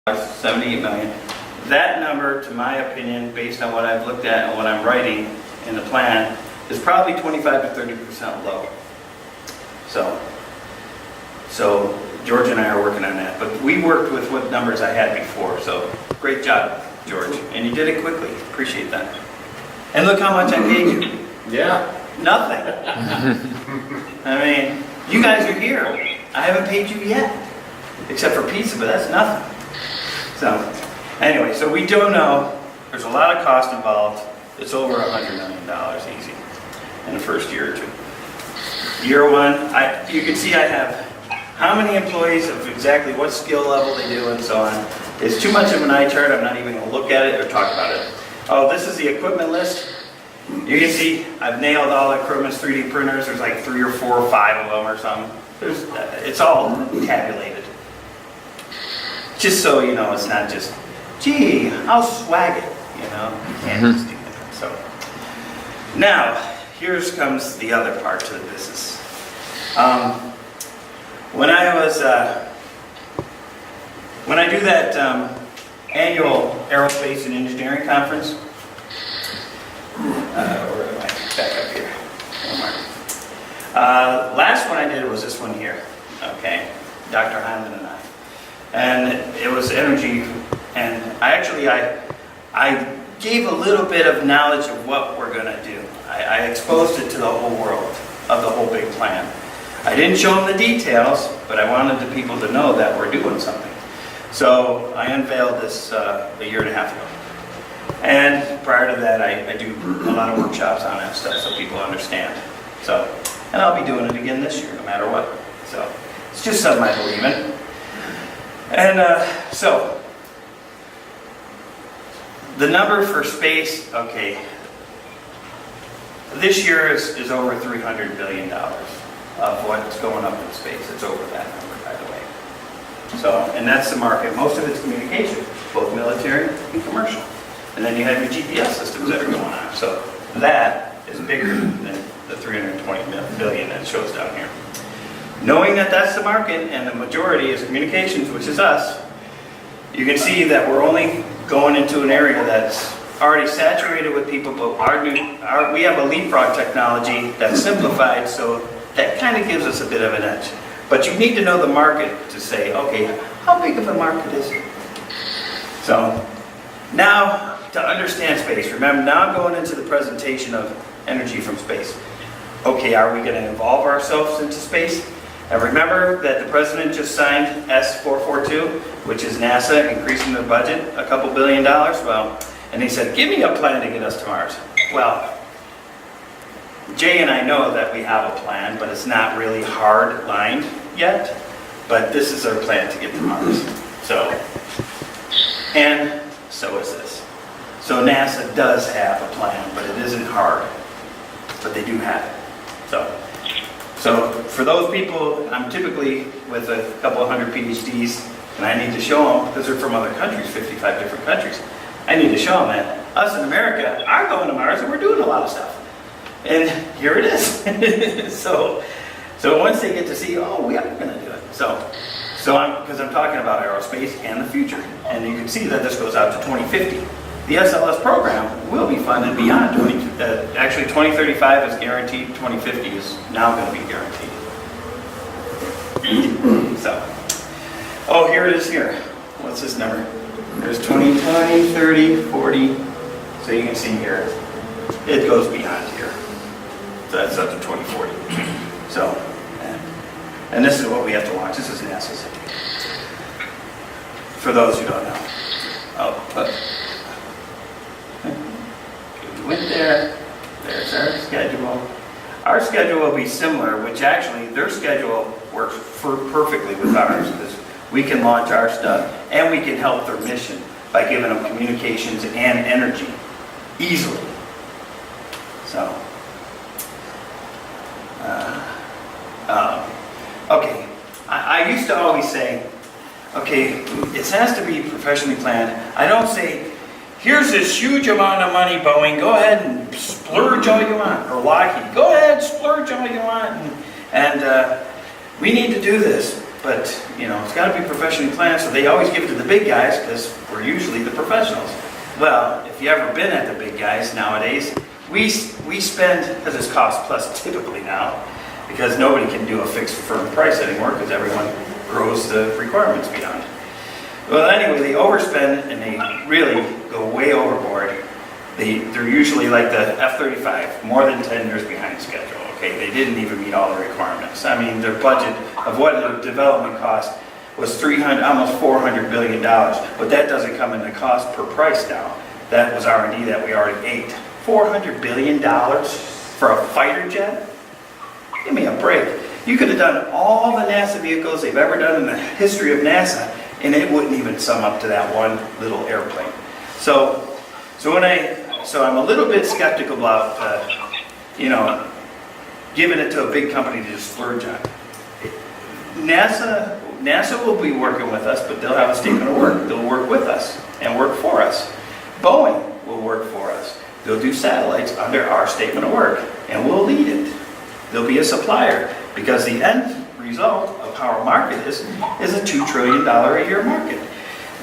78 million. That number, to my opinion, based on what I've looked at and what I'm writing in the plan, is probably 25 to 30% low. So George and I are working on that. But we worked with what numbers I had before, so great job, George. And you did it quickly. Appreciate that. And look how much I paid you. Yeah. Nothing. I mean, you guys are here. I haven't paid you yet, except for pizza, but that's nothing. So, anyway, so we do know there's a lot of cost involved. It's over $100 million easy in the first year or two. Year one, you can see I have how many employees of exactly what skill level they do and so on. It's too much of an eye chart. I'm not even going to look at it or talk about it. Oh, this is the equipment list. You can see I've nailed all the equipment's 3D printers. There's like 3 or 4 or 5 of them or something. It's all tabulated. Just so you know, it's not just, gee, I'll swag it, you know. You can't just do that. So now, here comes the other part to the business. When I do that annual aerospace and engineering conference, where am I? Back up here. Last one I did was this one here. Okay, Dr. Hyman and I. And it was energy, and I gave a little bit of knowledge of what we're going to do. I exposed it to the whole world of the whole big plan. I didn't show them the details, but I wanted the people to know that we're doing something. So I unveiled this a year and a half ago. And prior to that, I do a lot of workshops on that stuff so people understand. So, and I'll be doing it again this year, no matter what. So it's just something I believe in. And so, the number for space, okay, this year is over $300 billion of what's going up in space. It's over that number, by the way. So, and that's the market. Most of it's communication, both military and commercial. And then you have your GPS systems that are going on. So that is bigger than the $320 billion that shows down here. Knowing that that's the market and the majority is communications, which is us, you can see that we're only going into an area that's already saturated with people, but we have a leapfrog technology that's simplified, so that kind of gives us a bit of an edge. But you need to know the market to say, okay, how big of a market is it? So now, to understand space, remember, now I'm going into the presentation of energy from space. Okay, are we going to involve ourselves into space? And remember that the president just signed S442, which is NASA increasing their budget a couple $2 billion. Well, and he said, give me a plan to get us to Mars. Well, Jay and I know that we have a plan, but it's not really hard lined yet. But this is our plan to get to Mars. So, and so is this. So NASA does have a plan, but it isn't hard. But they do have it. So for those people, I'm typically with a couple hundred PhDs, and I need to show them, because they're from other countries, 55 different countries, I need to show them that us in America are going to Mars and we're doing a lot of stuff. And here it is. So once they get to see, oh, we are going to do it. Because I'm talking about aerospace and the future. And you can see that this goes out to 2050. The SLS program will be funded beyond 2035 is guaranteed, 2050 is now going to be guaranteed. Oh, here it is here. What's this number? There's 20, 20, 30, 40. So you can see here, it goes beyond here. So that's up to 2040. So, and this is what we have to watch. This is NASA's. For those who don't know. Oh, but. We went there. There's our schedule. Our schedule will be similar, which actually their schedule works perfectly with ours because we can launch our stuff and we can help their mission by giving them communications and energy easily. So, okay. I used to always say, okay, it has to be professionally planned. I don't say, here's this huge amount of money, Boeing, go ahead and splurge all you want. Or Lockheed, go ahead, splurge all you want. And we need to do this. but you know, it's got to be professionally planned, so they always give it to the big guys because we're usually the professionals. Well, if you've ever been at the big guys nowadays, we spend, because it's cost plus typically now, because nobody can do a fixed firm price anymore because everyone grows the requirements beyond. Well, anyway, they overspend and they really go way overboard. They're usually like the F-35, more than 10 years behind schedule. Okay, they didn't even meet all the requirements. I mean, their budget of what the development cost was almost $400 billion, but that doesn't come in the cost per price now. That was R&D that we already ate. $400 billion for a fighter jet? Give me a break. You could have done all the NASA vehicles they've ever done in the history of NASA, and it wouldn't even sum up to that one little airplane. So I'm a little bit skeptical about, giving it to a big company to just splurge on. NASA will be working with us, but they'll have a statement of work. They'll work with us and work for us. Boeing will work for us. They'll do satellites under our statement of work, and we'll lead it. They'll be a supplier, because the end result of how our market is a $2 trillion a year market.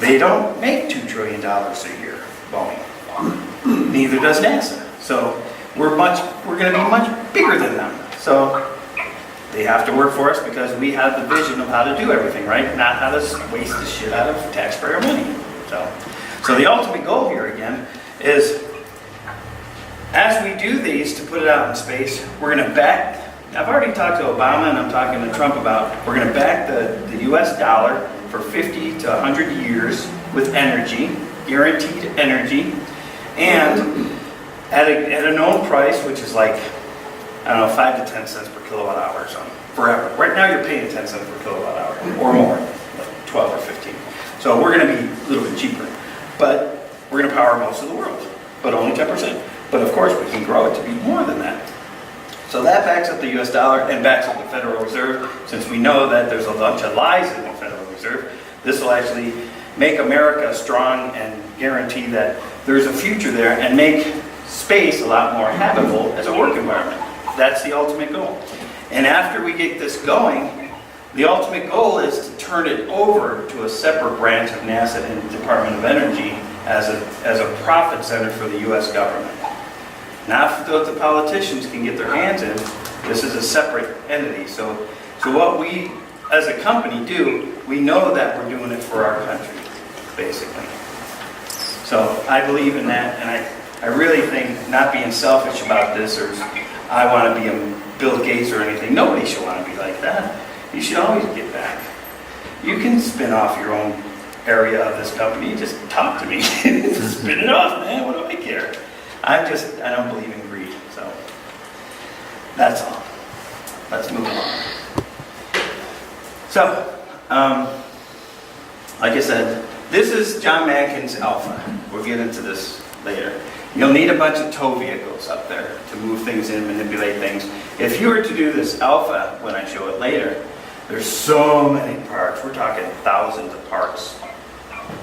They don't make $2 trillion a year, Boeing. Neither does NASA. So we're going to be much bigger than them. So they have to work for us because we have the vision of how to do everything, right? Not how to waste the shit out of taxpayer money. So the ultimate goal here again is, as we do these to put it out in space, we're going to back, I've already talked to Obama and I'm talking to Trump about, we're going to back the US dollar for 50 to 100 years with energy, guaranteed energy, and at a known price, which is like, I don't know, 5 to 10 cents per kilowatt hour or something, forever. Right now you're paying 10 cents per kilowatt hour or more, like 12 or 15. So we're going to be a little bit cheaper, but we're going to power most of the world, but only 10%. But of course we can grow it to be more than that. So that backs up the US dollar and backs up the Federal Reserve. Since we know that there's a bunch of lies in the Federal Reserve, this will actually make America strong and guarantee that there's a future there and make space a lot more habitable as a work environment. That's the ultimate goal. And after we get this going, the ultimate goal is to turn it over to a separate branch of NASA and Department of Energy as a profit center for the US government. Not that the politicians can get their hands in. This is a separate entity. So what we as a company do, we know that we're doing it for our country, basically. So I believe in that, and I really think not being selfish about this, or I want to be a Bill Gates or anything. Nobody should want to be like that. You should always give back. You can spin off your own area of this company. Just talk to me. Spin it off, man. What do I care? I don't believe in greed. So that's all. Let's move on. So, like I said, this is John Manchin's Alpha. We'll get into this later. You'll need a bunch of tow vehicles up there to move things in, manipulate things. If you were to do this Alpha, when I show it later, there's so many parts. We're talking thousands of parts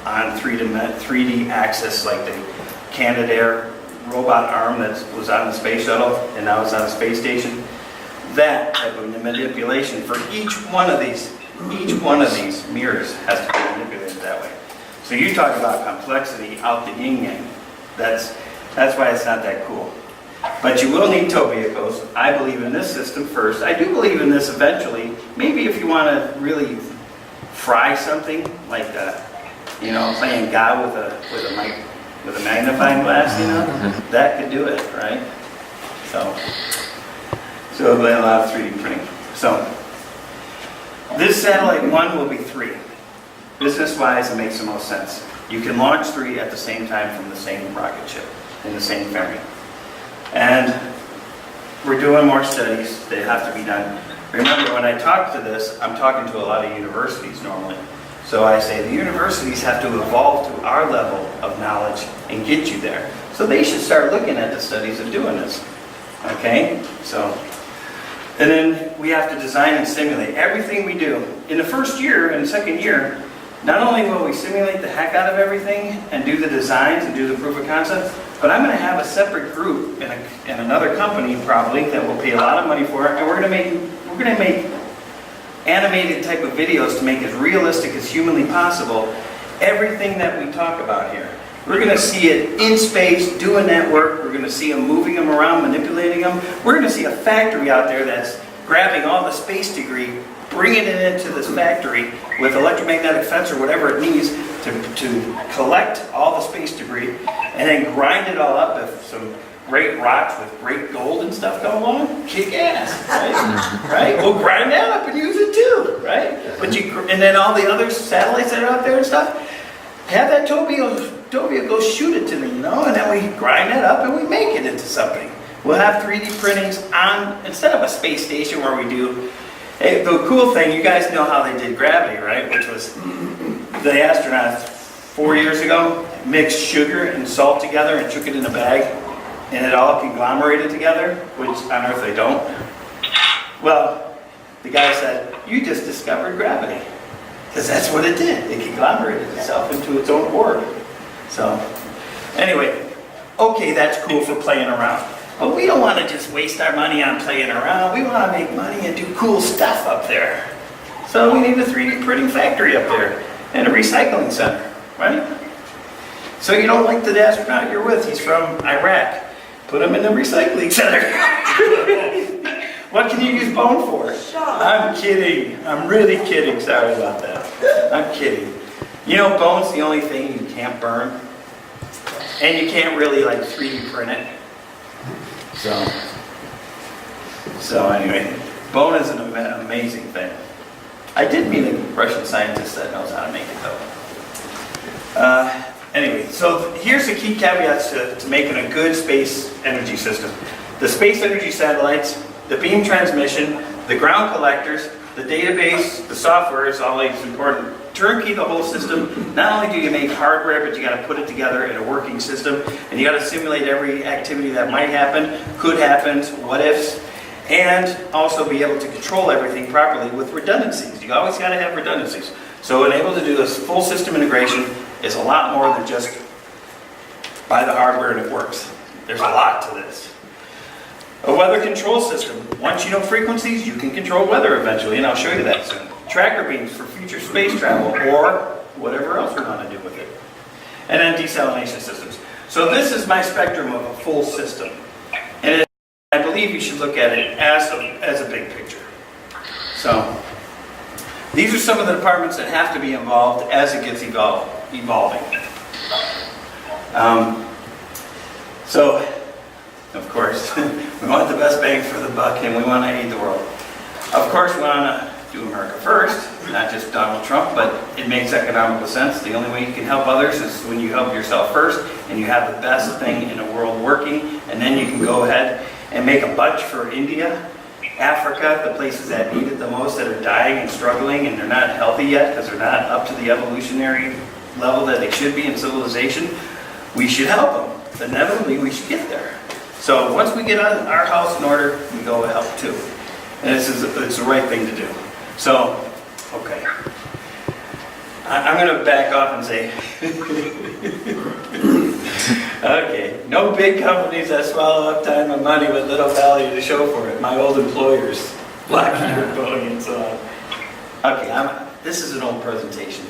on 3D axis, like the Canadair robot arm that was on the space shuttle and now it's on the space station. That type of manipulation for each one of these mirrors has to be manipulated that way. So you talk about complexity out the yin-yang. That's why it's not that cool. But you will need tow vehicles. I believe in this system first. I do believe in this eventually. Maybe if you want to really fry something, like playing God with a magnifying glass, that could do it, right? So it'll be a lot of 3D printing. So this satellite 1 will be 3. Business-wise, it makes the most sense. You can launch 3 at the same time from the same rocket ship in the same fairing. And we're doing more studies. They have to be done. Remember, when I talk to this, I'm talking to a lot of universities normally. So I say the universities have to evolve to our level of knowledge and get you there. So they should start looking at the studies of doing this. Okay? And then we have to design and simulate everything we do. In the first year and the second year, not only will we simulate the heck out of everything and do the designs and do the proof of concept, but I'm going to have a separate group in another company probably that will pay a lot of money for it, and we're going to make animated type of videos to make as realistic as humanly possible everything that we talk about here. We're going to see it in space, doing that work. We're going to see them moving them around, manipulating them. We're going to see a factory out there that's grabbing all the space debris, bringing it into this factory with electromagnetic fence or whatever it needs to collect all the space debris and then grind it all up with some great rocks with great gold and stuff come along. Kick ass, right? Right? We'll grind that up and use it too, right? And then all the other satellites that are out there and stuff, have that Tobio go shoot it to me, and then we grind that up and we make it into something. We'll have 3D printings on, instead of a space station where we do, hey, the cool thing, you guys know how they did gravity, right? Which was the astronauts 4 years ago mixed sugar and salt together and shook it in a bag, and it all conglomerated together, which on Earth they don't. Well, the guy said, you just discovered gravity. Because that's what it did. It conglomerated itself into its own orbit. So, anyway, okay, that's cool for playing around. But we don't want to just waste our money on playing around. We want to make money and do cool stuff up there. So we need a 3D printing factory up there and a recycling center, right? So you don't like the astronaut you're with, he's from Iraq. Put him in the recycling center. What can you use bone for? I'm kidding. I'm really kidding. Sorry about that. I'm kidding. You know, bone's the only thing you can't burn. And you can't really, 3D print it. So anyway, bone is an amazing thing. I did meet a Russian scientist that knows how to make it, though. Anyway, so here's the key caveats to making a good space energy system. The space energy satellites, the beam transmission, the ground collectors, the database, the software is always important. Turnkey the whole system. Not only do you make hardware, but you got to put it together in a working system, and you got to simulate every activity that might happen, could happen, what ifs, and also be able to control everything properly with redundancies. You always got to have redundancies. So being able to do this full system integration is a lot more than just buy the hardware and it works. There's a lot to this. A weather control system. Once you know frequencies, you can control weather eventually, and I'll show you that soon. Tracker beams for future space travel, or whatever else we want to do with it. And then desalination systems. So this is my spectrum of a full system. And I believe you should look at it as a big picture. So these are some of the departments that have to be involved as it gets evolving. So, of course, we want the best bang for the buck, and we want to aid the world. Of course, we want to do America first, not just Donald Trump, but it makes economical sense. The only way you can help others is when you help yourself first, and you have the best thing in the world working, and then you can go ahead and make a bunch for India, Africa, the places that need it the most, that are dying and struggling, and they're not healthy yet because they're not up to the evolutionary level that they should be in civilization. We should help them. Inevitably, we should get there. So once we get our house in order, we go help too. And it's the right thing to do. So, okay. I'm going to back off and say, okay, no big companies that swallow up time and money with little value to show for it. My old employers, Lockheed, Boeing, and so on. Okay, this is an old presentation.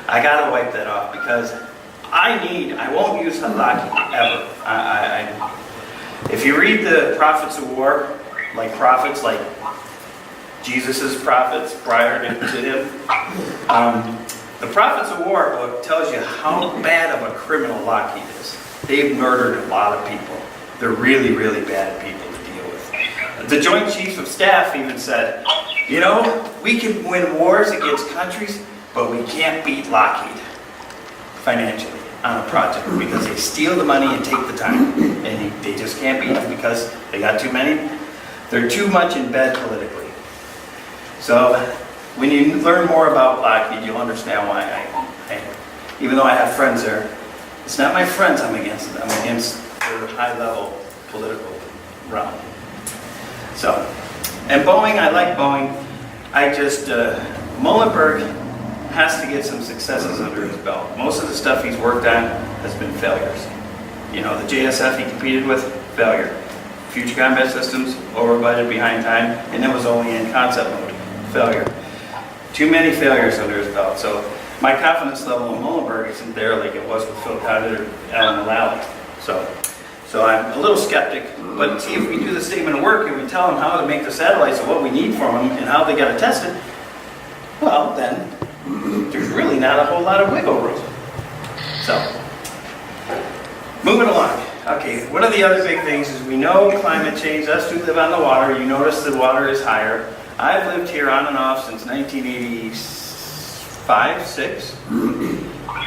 I got to wipe that off because I won't use Lockheed ever. If you read the Prophets of War, prophets like Jesus' prophets prior to him, the Prophets of War book tells you how bad of a criminal Lockheed is. They've murdered a lot of people. They're really, really bad people to deal with. The Joint Chiefs of Staff even said, we can win wars against countries, but we can't beat Lockheed financially on a project because they steal the money and take the time. And they just can't beat them because they got too many. They're too much in bed politically. So when you learn more about Lockheed, you'll understand why even though I have friends there, it's not my friends I'm against. I'm against their high-level political realm. So, and Boeing, I like Boeing. Muhlenberg has to get some successes under his belt. Most of the stuff he's worked on has been failures. The JSF he competed with, failure. Future combat systems, over budget, behind time, and it was only in concept mode, failure. Too many failures under his belt. So my confidence level in Muhlenberg isn't there like it was with Phil Condit or Alan Mulally. So I'm a little skeptic, but see, if we do the statement of work and we tell them how to make the satellites and what we need from them and how they got to test it, well, then there's really not a whole lot of wiggle room. So, moving along. Okay, one of the other big things is we know climate change. Us who live on the water, you notice the water is higher. I've lived here on and off since 1985, 6.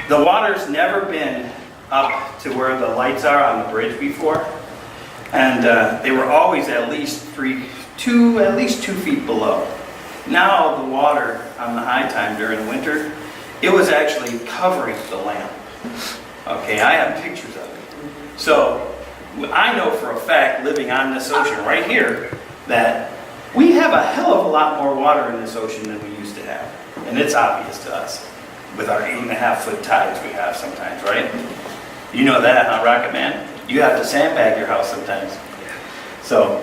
The water's never been up to where the lights are on the bridge before, and they were always at least 2 feet below. Now the water on the high time during the winter, it was actually covering the lamp. Okay, I have pictures of it. So I know for a fact, living on this ocean right here, that we have a hell of a lot more water in this ocean than we used to have, and it's obvious to us with our 8.5-foot tides we have sometimes, right? You know that, huh, Rocket Man? You have to sandbag your house sometimes. So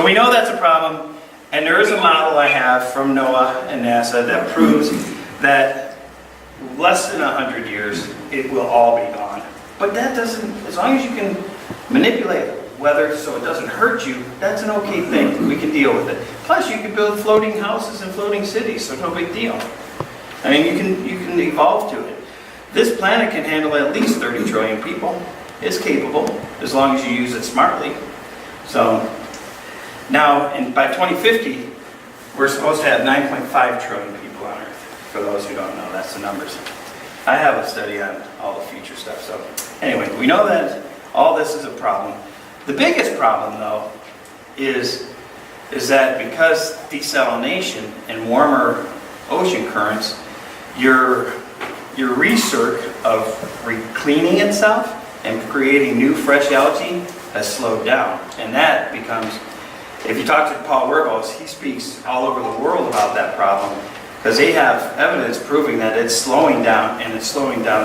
we know that's a problem, and there is a model I have from NOAA and NASA that proves that less than 100 years, it will all be gone. But that doesn't, as long as you can manipulate weather so it doesn't hurt you, that's an okay thing. We can deal with it. Plus, you can build floating houses and floating cities, so no big deal. I mean, you can evolve to it. This planet can handle at least 30 trillion people. It's capable, as long as you use it smartly. So, now, by 2050, we're supposed to have 9.5 trillion people on Earth. For those who don't know, that's the numbers. I have a study on all the future stuff. So, anyway, we know that all this is a problem. The biggest problem, though, is that because desalination and warmer ocean currents, your research of cleaning itself and creating new fresh algae has slowed down. And that becomes, if you talk to Paul Werbos, he speaks all over the world about that problem because they have evidence proving that it's slowing down, and it's slowing down